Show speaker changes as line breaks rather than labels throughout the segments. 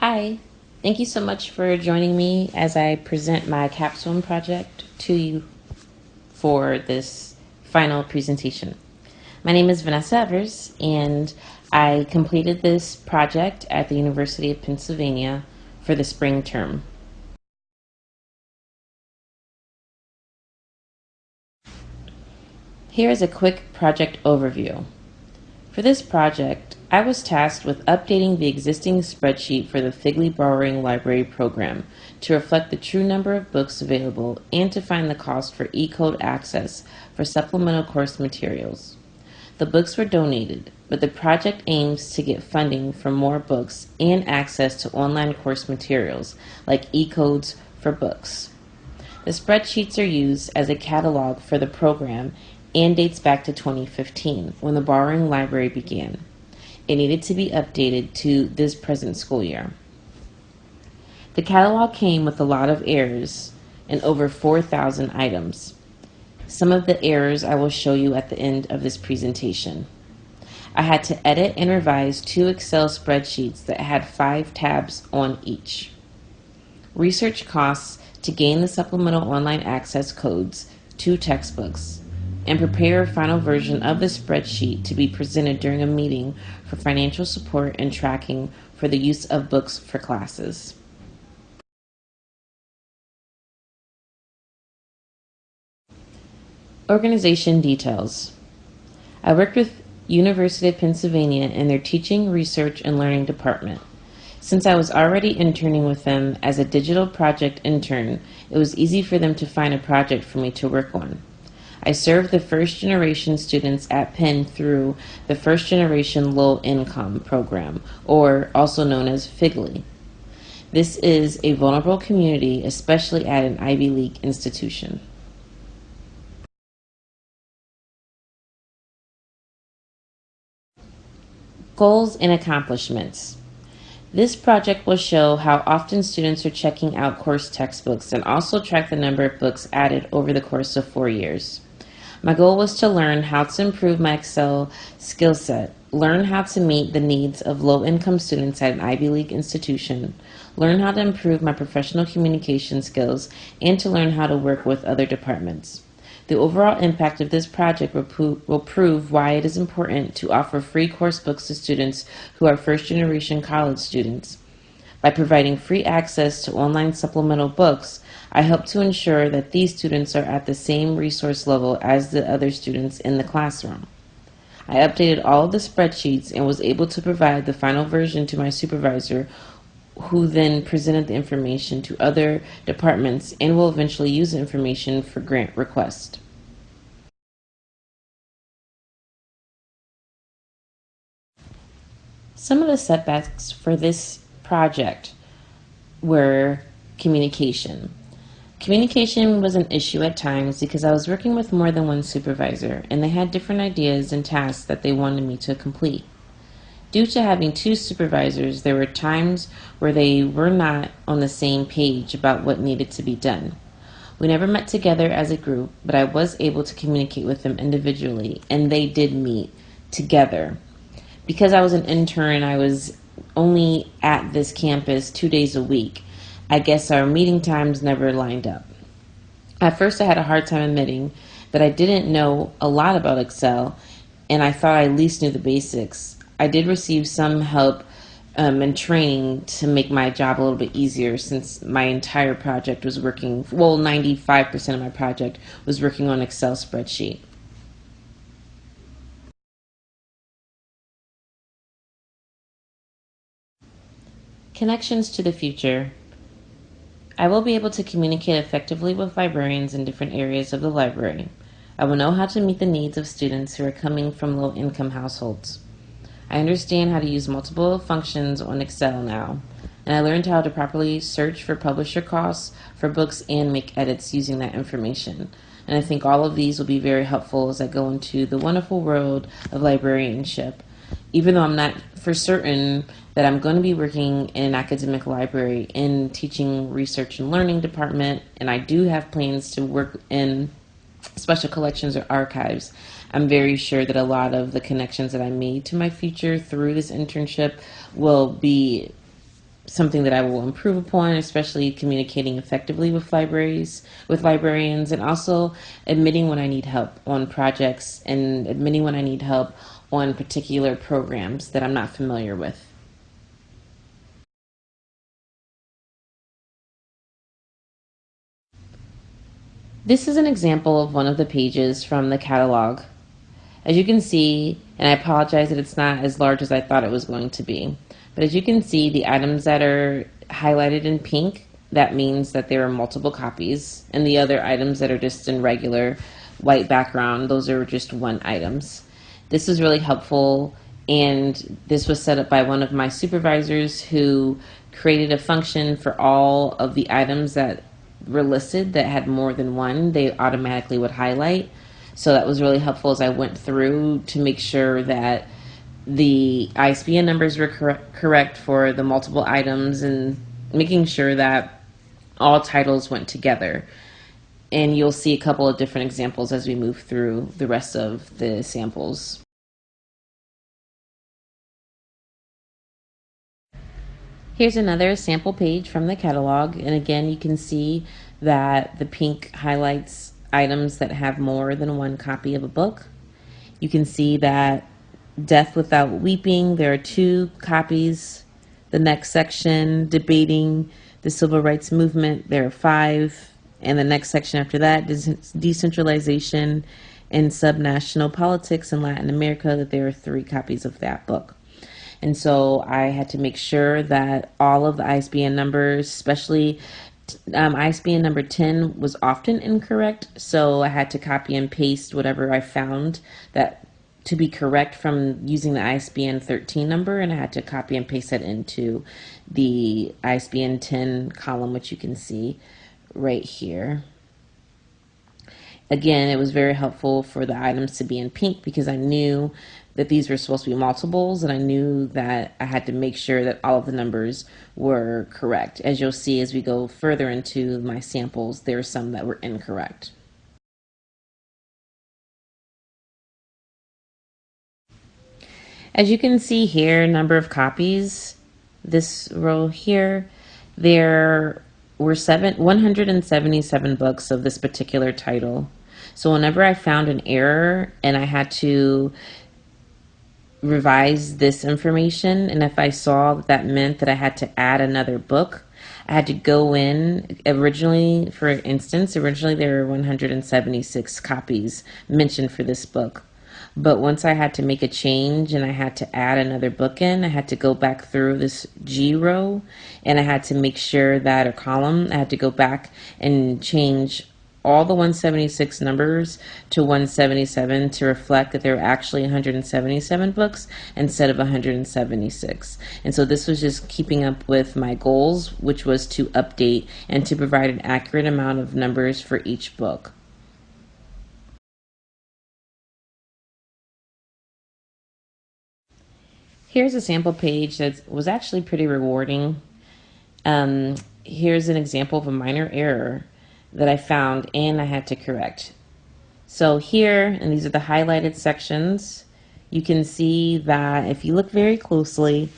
Hi, thank you so much for joining me as I present my capstone project to you for this final presentation. My name is Vanessa Evers, and I completed this project at the University of Pennsylvania for the spring term. Here is a quick project overview. For this project, I was tasked with updating the existing spreadsheet for the Figley Borrowing Library program to reflect the true number of books available and to find the cost for e-code access for supplemental course materials. The books were donated, but the project aims to get funding for more books and access to online course materials like e-codes for books. The spreadsheets are used as a catalog for the program and dates back to 2015 when the borrowing library began. It needed to be updated to this present school year. The catalog came with a lot of errors and over 4,000 items. Some of the errors I will show you at the end of this presentation. I had to edit and revise 2 Excel spreadsheets that had 5 tabs on each. Research costs to gain the supplemental online access codes to textbooks, and prepare a final version of the spreadsheet to be presented during a meeting for financial support and tracking for the use of books for classes. Organization details. I worked with University of Pennsylvania in their Teaching, Research, and Learning department. Since I was already interning with them as a digital project intern, it was easy for them to find a project for me to work on. I served the first generation students at Penn through the First Generation Low Income program, or also known as FIGLY. This is a vulnerable community, especially at an Ivy League institution. Goals and accomplishments. This project will show how often students are checking out course textbooks and also track the number of books added over the course of 4 years. My goal was to learn how to improve my Excel skill set, learn how to meet the needs of low-income students at an Ivy League institution, learn how to improve my professional communication skills, and to learn how to work with other departments. The overall impact of this project will prove why it is important to offer free course books to students who are first-generation college students. By providing free access to online supplemental books, I hope to ensure that these students are at the same resource level as the other students in the classroom. I updated all of the spreadsheets and was able to provide the final version to my supervisor, who then presented the information to other departments and will eventually use the information for grant request. Some of the setbacks for this project were communication. Communication was an issue at times because I was working with more than one supervisor and they had different ideas and tasks that they wanted me to complete. Due to having 2 supervisors, there were times where they were not on the same page about what needed to be done. We never met together as a group, but I was able to communicate with them individually, and they did meet together. Because I was an intern, I was only at this campus 2 days a week. I guess our meeting times never lined up. At first, I had a hard time admitting that I didn't know a lot about Excel, and I thought I at least knew the basics. I did receive some help and training to make my job a little bit easier since my entire project was working, 95% of my project was working on Excel spreadsheet. Connections to the future. I will be able to communicate effectively with librarians in different areas of the library. I will know how to meet the needs of students who are coming from low-income households. I understand how to use multiple functions on Excel now, and I learned how to properly search for publisher costs for books and make edits using that information. And I think all of these will be very helpful as I go into the wonderful world of librarianship. Even though I'm not for certain that I'm going to be working in an academic library in teaching, research, and learning department, and I do have plans to work in special collections or archives, I'm very sure that a lot of the connections that I made to my future through this internship will be something that I will improve upon, especially communicating effectively with librarians, and also admitting when I need help on projects and admitting when I need help on particular programs that I'm not familiar with. This is an example of one of the pages from the catalog. As you can see, and I apologize that it's not as large as I thought it was going to be, but as you can see, the items that are highlighted in pink, that means that there are multiple copies, and the other items that are just in regular white background, those are just one items. This is really helpful, and this was set up by one of my supervisors who created a function for all of the items that were listed that had more than one. They automatically would highlight. So that was really helpful as I went through to make sure that the ISBN numbers were correct for the multiple items and making sure that all titles went together. And you'll see a couple of different examples as we move through the rest of the samples. Here's another sample page from the catalog, and again you can see that the pink highlights items that have more than one copy of a book. You can see that Death Without Weeping, there are 2 copies. The next section, Debating the Civil Rights Movement, there are 5. And the next section after that, Decentralization and Subnational Politics in Latin America, that there are 3 copies of that book. And so I had to make sure that all of the ISBN numbers, especially ISBN number 10 was often incorrect, so I had to copy and paste whatever I found that to be correct from using the ISBN 13 number, and I had to copy and paste that into the ISBN 10 column, which you can see right here. Again, it was very helpful for the items to be in pink because I knew that these were supposed to be multiples, and I knew that I had to make sure that all of the numbers were correct. As you'll see as we go further into my samples, there are some that were incorrect. As you can see here, number of copies, this row here, there were 177 books of this particular title. So whenever I found an error and I had to revise this information, and if I saw that meant that I had to add another book, I had to go in. Originally, for instance, there were 176 copies mentioned for this book. But once I had to make a change and I had to add another book in, I had to go back through this G row and I had to make sure that a column, I had to go back and change all the 176 numbers to 177 to reflect that there were actually 177 books instead of 176. And so this was just keeping up with my goals, which was to update and to provide an accurate amount of numbers for each book. Here's a sample page that was actually pretty rewarding. Here's an example of a minor error that I found and I had to correct. So here, and these are the highlighted sections, you can see that if you look very closely,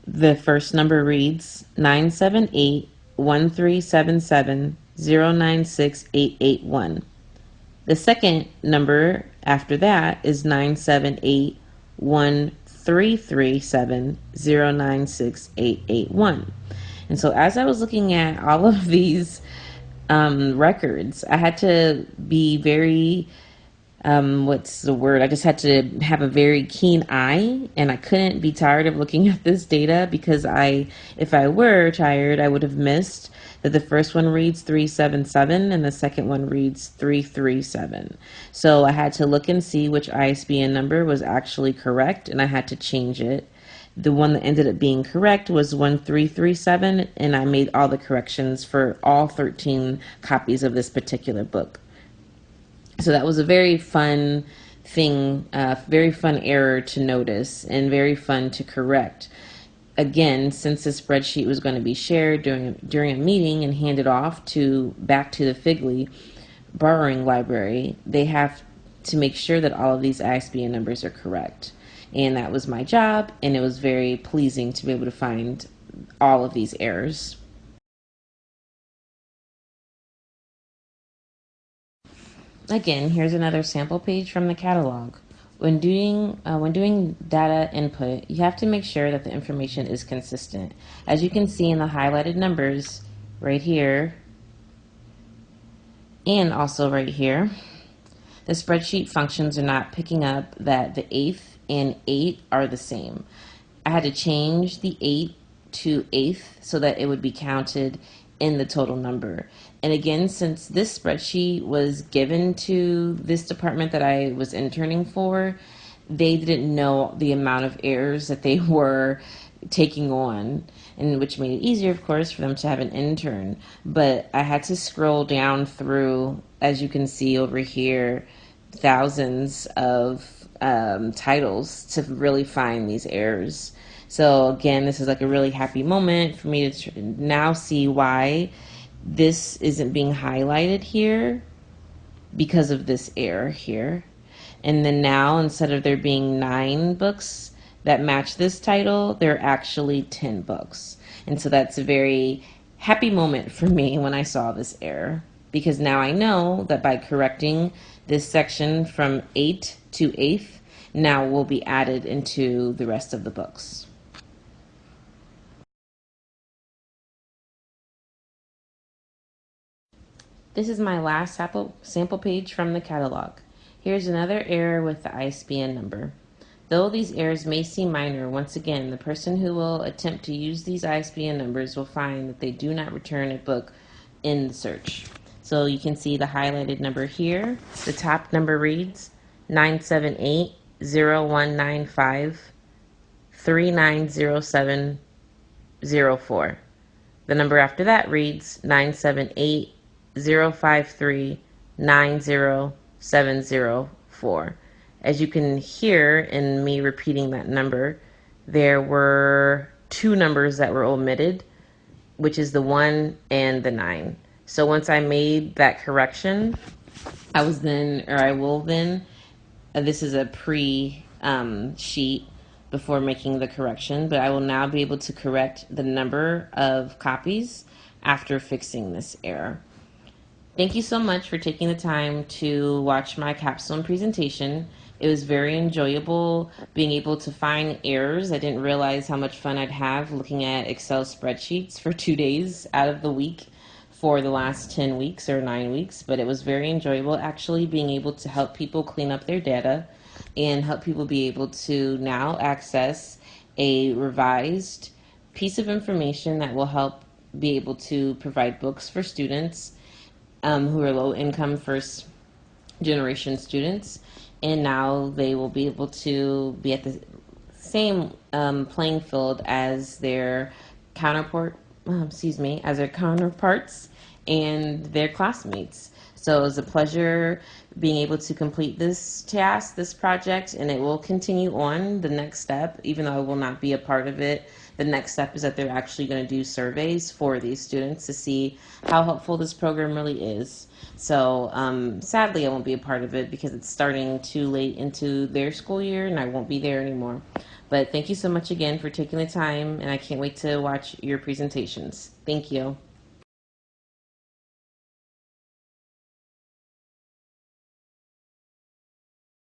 the first number reads 978-1377-096-881. The second number after that is 978-1337-096-881. And so as I was looking at all of these records, I had to be very, what's the word? I just had to have a very keen eye, and I couldn't be tired of looking at this data because if I were tired, I would have missed that the first one reads 377 and the second one reads 337. So I had to look and see which ISBN number was actually correct, and I had to change it. The one that ended up being correct was 1337, and I made all the corrections for all 13 copies of this particular book. So that was a very fun thing, very fun error to notice and very fun to correct. Again, since the spreadsheet was going to be shared during a meeting and handed off back to the Figly borrowing library, they have to make sure that all of these ISBN numbers are correct. And that was my job, and it was very pleasing to be able to find all of these errors. Again, here's another sample page from the catalog. When doing data input, you have to make sure that the information is consistent. As you can see in the highlighted numbers right here and also right here, the spreadsheet functions are not picking up that the eighth and 8 are the same. I had to change the 8 to eighth so that it would be counted in the total number. And again, since this spreadsheet was given to this department that I was interning for, they didn't know the amount of errors that they were taking on, and which made it easier, of course, for them to have an intern. But I had to scroll down through, as you can see over here, thousands of titles to really find these errors. So again, this is like a really happy moment for me to now see why this isn't being highlighted here because of this error here. And then now, instead of there being 9 books that match this title, there are actually 10 books. And so that's a very happy moment for me when I saw this error, because now I know that by correcting this section from 8 to 8th, now will be added into the rest of the books. This is my last sample page from the catalog. Here's another error with the ISBN number. Though these errors may seem minor, once again, the person who will attempt to use these ISBN numbers will find that they do not return a book in the search. So you can see the highlighted number here. The top number reads 978-0195-390704. The number after that reads 978-053-90704. As you can hear in me repeating that number, there were 2 numbers that were omitted, which is the 1 and the 9. So once I made that correction, I will then, this is a pre-sheet before making the correction, but I will now be able to correct the number of copies after fixing this error. Thank you so much for taking the time to watch my capstone presentation. It was very enjoyable being able to find errors. I didn't realize how much fun I'd have looking at Excel spreadsheets for 2 days out of the week for the last 10 weeks or 9 weeks, but it was very enjoyable actually being able to help people clean up their data and help people be able to now access a revised piece of information that will help be able to provide books for students who are low income first generation students, and now they will be able to be at the same playing field as their counterparts and their classmates. So it was a pleasure being able to complete this task, this project, and it will continue on. The next step, even though I will not be a part of it, the next step is that they're actually going to do surveys for these students to see how helpful this program really is. So sadly, I won't be a part of it because it's starting too late into their school year and I won't be there anymore. But thank you so much again for taking the time, and I can't wait to watch your presentations. Thank you.